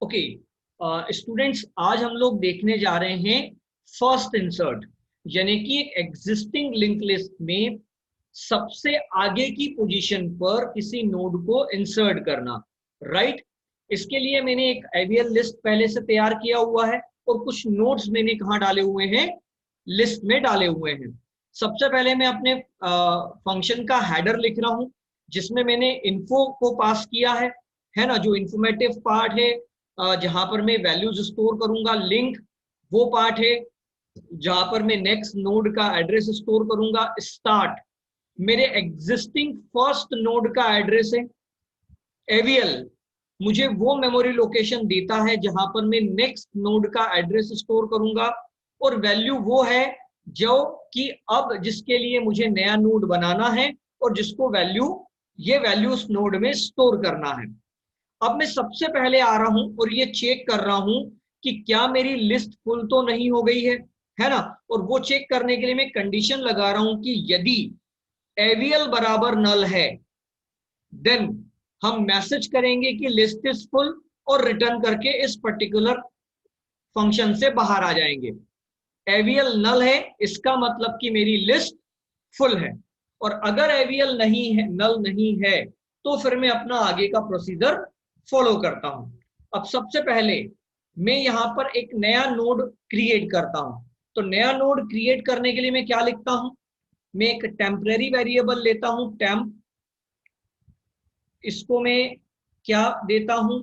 Okay students, आज हम लोग देखने जा रहे हैं फर्स्ट इंसर्ट, यानी कि एग्जिस्टिंग लिंक लिस्ट में सबसे आगे की पोजीशन पर किसी नोड को इंसर्ट करना। राइट, इसके लिए मैंने एक एवीएल लिस्ट पहले से तैयार किया हुआ है और कुछ नोड्स मैंने कहाँ डाले हुए हैं, लिस्ट में डाले हुए हैं। सबसे पहले मैं अपने फंक्शन का हेडर लिख रहा हूं, जिसमें मैंने इन्फो को पास किया है ना, जो इंफॉर्मेटिव पार्ट है, जहां पर मैं वैल्यूज स्टोर करूंगा। लिंक वो पार्ट है जहां पर मैं नेक्स्ट नोड का एड्रेस स्टोर करूंगा। स्टार्ट मेरे एग्जिस्टिंग फर्स्ट नोड का एड्रेस है। एवीएल मुझे वो मेमोरी लोकेशन देता है जहां पर मैं नेक्स्ट नोड का एड्रेस स्टोर करूंगा। और वैल्यू वो है जो कि अब जिसके लिए मुझे नया नोड बनाना है और जिसको ये वैल्यू उस नोड में स्टोर करना है। अब मैं सबसे पहले आ रहा हूं और ये चेक कर रहा हूं कि क्या मेरी लिस्ट फुल तो नहीं हो गई है ना। और वो चेक करने के लिए मैं कंडीशन लगा रहा हूं कि यदि एवीएल बराबर नल है देन हम मैसेज करेंगे कि लिस्ट इज फुल और रिटर्न करके इस पर्टिकुलर फंक्शन से बाहर आ जाएंगे। एवीएल नल है, इसका मतलब कि मेरी लिस्ट फुल है। और अगर एवीएल नहीं है, नल नहीं है, तो फिर मैं अपना आगे का प्रोसीजर फॉलो करता हूं। अब सबसे पहले मैं यहां पर एक नया नोड क्रिएट करता हूं। तो नया नोड क्रिएट करने के लिए मैं क्या लिखता हूं, मैं एक टेम्परेरी वेरिएबल लेता हूं, टेम्प। इसको मैं क्या देता हूं,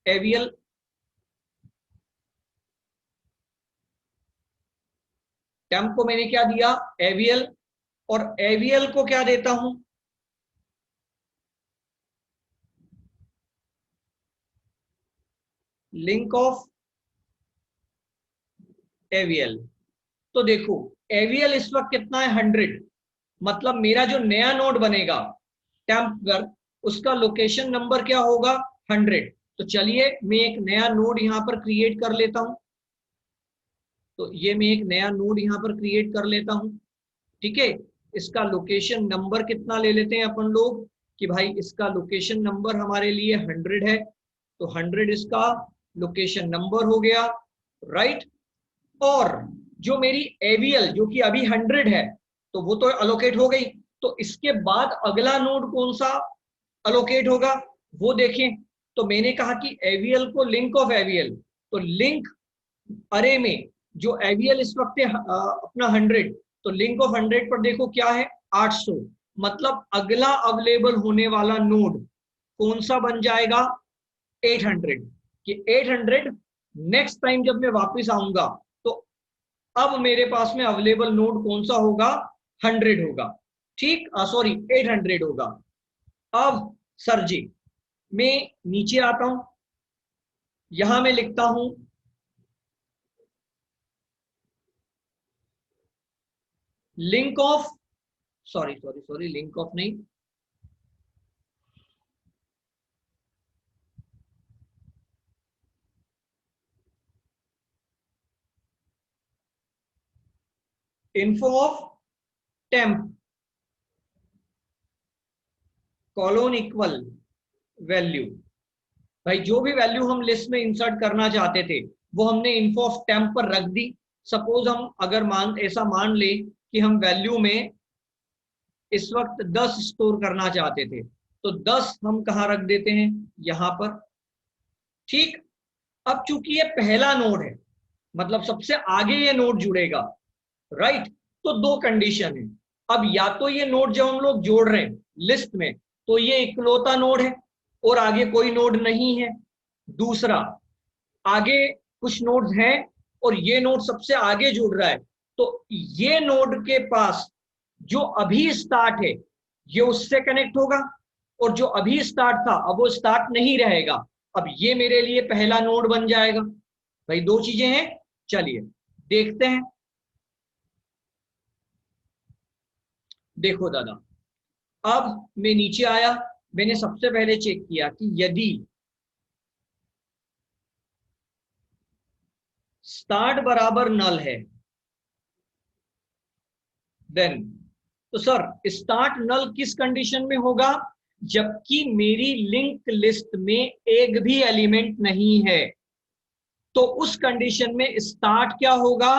एवीएल। टेम्प को मैंने क्या दिया, एवीएल। और एवीएल को क्या देता हूं, लिंक ऑफ एवीएल। तो देखो एवीएल इस वक्त कितना है, 100। मतलब मेरा जो नया नोड बनेगा टेम्प पर, उसका लोकेशन नंबर क्या होगा, 100। तो चलिए मैं एक नया नोड यहां पर क्रिएट कर लेता हूं। तो ये मैं एक नया नोड यहां पर क्रिएट कर लेता हूं। ठीक है, इसका लोकेशन नंबर कितना ले लेते हैं अपन लोग कि भाई इसका लोकेशन नंबर हमारे लिए 100 है। तो 100 इसका लोकेशन नंबर हो गया। राइट, और जो मेरी एवीएल जो कि अभी 100 है, तो वो तो अलोकेट हो गई। तो इसके बाद अगला नोड कौन सा अलोकेट होगा वो देखें। तो मैंने कहा कि एवीएल को लिंक ऑफ एवीएल, तो लिंक अरे में जो एवीएल इस वक्त है अपना 100, तो लिंक ऑफ 100 पर देखो क्या है, 800। मतलब अगला अवेलेबल होने वाला नोड कौन सा बन जाएगा, 800। कि 800 नेक्स्ट टाइम जब मैं वापस आऊंगा तो अब मेरे पास में अवेलेबल नोड कौन सा होगा, 100 होगा। ठीक, सॉरी 800 होगा। अब सर जी मैं नीचे आता हूं, यहां मैं लिखता हूं link of, sorry link of नहीं, info of temp colon equal value. भाई जो भी वैल्यू हम लिस्ट में इंसर्ट करना चाहते थे वो हमने इन्फो ऑफ टेम्प पर रख दी। सपोज हम अगर ऐसा मान ले कि हम वैल्यू में इस वक्त 10 स्टोर करना चाहते थे, तो 10 हम कहाँ रख देते हैं, यहां पर। ठीक, अब चूंकि ये पहला नोड है, मतलब सबसे आगे ये नोड जुड़ेगा। राइट, तो दो कंडीशन है। अब या तो ये नोड जब हम लोग जोड़ रहे हैं लिस्ट में, तो ये इकलौता नोड है और आगे कोई नोड नहीं है। दूसरा, आगे कुछ नोड्स हैं और ये नोड सबसे आगे जुड़ रहा है, तो ये नोड के पास जो अभी स्टार्ट है ये उससे कनेक्ट होगा, और जो अभी स्टार्ट था अब वो स्टार्ट नहीं रहेगा। अब ये मेरे लिए पहला नोड बन जाएगा। भाई दो चीजें हैं, चलिए देखते हैं। देखो दादा, अब मैं नीचे आया, मैंने सबसे पहले चेक किया कि यदि स्टार्ट बराबर नल है देन, तो सर स्टार्ट नल किस कंडीशन में होगा, जबकि मेरी लिंक लिस्ट में एक भी एलिमेंट नहीं है, तो उस कंडीशन में स्टार्ट क्या होगा,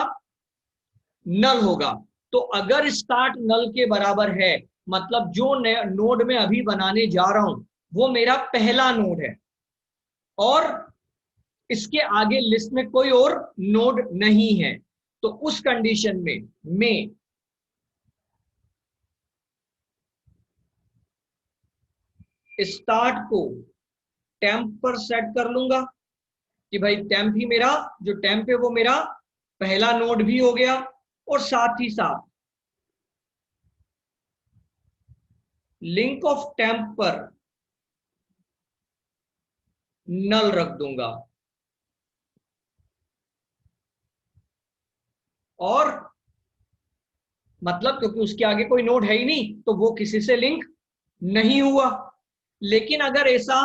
नल होगा। तो अगर स्टार्ट नल के बराबर है, मतलब जो नोड में अभी बनाने जा रहा हूं वो मेरा पहला नोड है और इसके आगे लिस्ट में कोई और नोड नहीं है, तो उस कंडीशन में मैं स्टार्ट को टेम्प पर सेट कर लूंगा कि भाई टेम्प ही मेरा, जो टेम्प है वो मेरा पहला नोड भी हो गया, और साथ ही साथ लिंक ऑफ टेम्प पर नल रख दूंगा। और मतलब क्योंकि उसके आगे कोई नोड है ही नहीं तो वो किसी से लिंक नहीं हुआ। लेकिन अगर ऐसा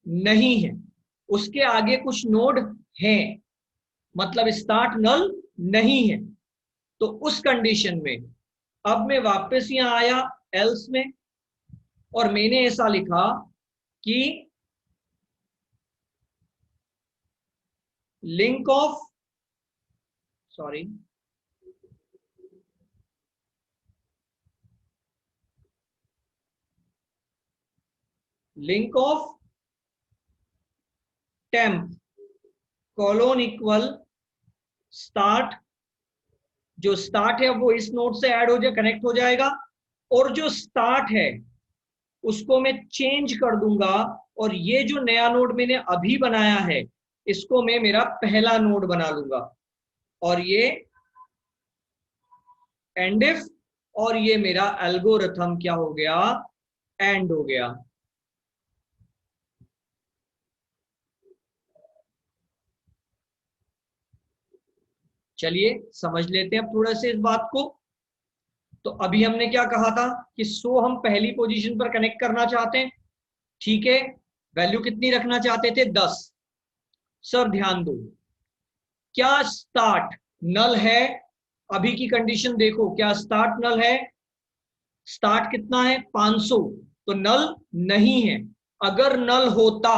नहीं है, उसके आगे कुछ नोड हैं, मतलब स्टार्ट नल नहीं है, तो उस कंडीशन में अब मैं वापस यहां आया एल्स में और मैंने ऐसा लिखा कि link of link of temp colon equal start. जो स्टार्ट है वो इस नोड से ऐड हो जाए, कनेक्ट हो जाएगा, और जो स्टार्ट है उसको मैं चेंज कर दूंगा और ये जो नया नोड मैंने अभी बनाया है इसको मैं मेरा पहला नोड बना लूंगा, और ये एंड इफ, और ये मेरा एल्गोरिथम क्या हो गया, एंड हो गया। चलिए समझ लेते हैं अब थोड़ा से इस बात को। तो अभी हमने क्या कहा था कि सो हम पहली पोजीशन पर कनेक्ट करना चाहते हैं, ठीक है। वैल्यू कितनी रखना चाहते थे, 10। सर ध्यान दो, क्या स्टार्ट नल है, अभी की कंडीशन देखो, क्या स्टार्ट नल है, स्टार्ट कितना है 500, तो नल नहीं है। अगर नल होता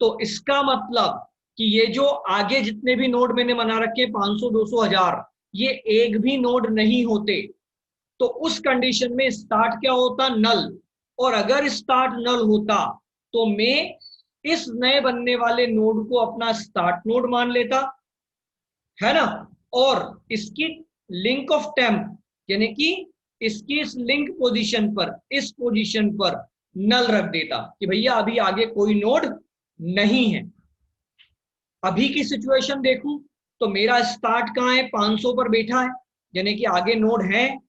तो इसका मतलब कि ये जो आगे जितने भी नोड मैंने बना रखे 500 200 1000, ये एक भी नोड नहीं होते, तो उस कंडीशन में स्टार्ट क्या होता, नल। और अगर स्टार्ट नल होता तो मैं इस नए बनने वाले नोड को अपना स्टार्ट नोड मान लेता, है ना, और इसकी लिंक ऑफ टेम्प यानी कि इसकी इस लिंक पोजीशन पर, इस पोजीशन पर नल रख देता कि भैया अभी आगे कोई नोड नहीं है। अभी की सिचुएशन देखूं तो मेरा स्टार्ट कहां है, 500 पर बैठा है, यानी कि आगे नोड है,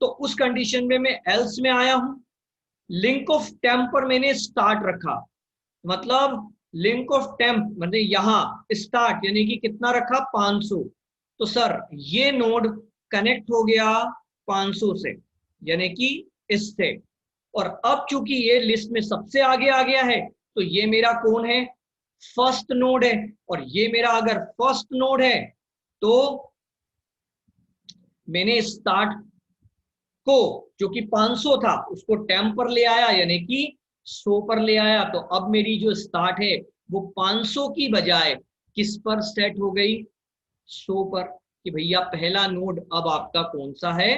तो उस कंडीशन में मैं एल्स में आया हूं। लिंक ऑफ टेम्प पर मैंने स्टार्ट रखा, मतलब लिंक ऑफ टेम्प मतलब यहां स्टार्ट यानी कि कितना रखा, 500। तो सर ये नोड कनेक्ट हो गया 500 से, यानी कि इससे। और अब चूंकि ये लिस्ट में सबसे आगे आ गया है तो ये मेरा कौन है, फर्स्ट नोड है। और ये मेरा अगर फर्स्ट नोड है तो मैंने स्टार्ट को जो कि 500 था उसको टेम्प पर ले आया यानी कि 100 पर ले आया, तो अब मेरी जो स्टार्ट है वो 500 की बजाय किस पर सेट हो गई, 100 पर, कि भैया पहला नोड अब आपका कौन सा है,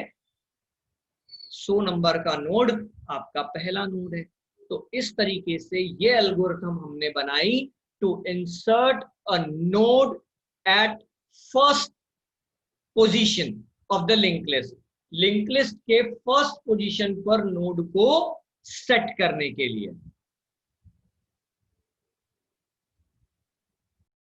100 नंबर का नोड आपका पहला नोड है। तो इस तरीके से ये एल्गोरिथम हमने बनाई to insert a node at first position of the link list, link list के फर्स्ट पोजीशन पर नोड को सेट करने के लिए।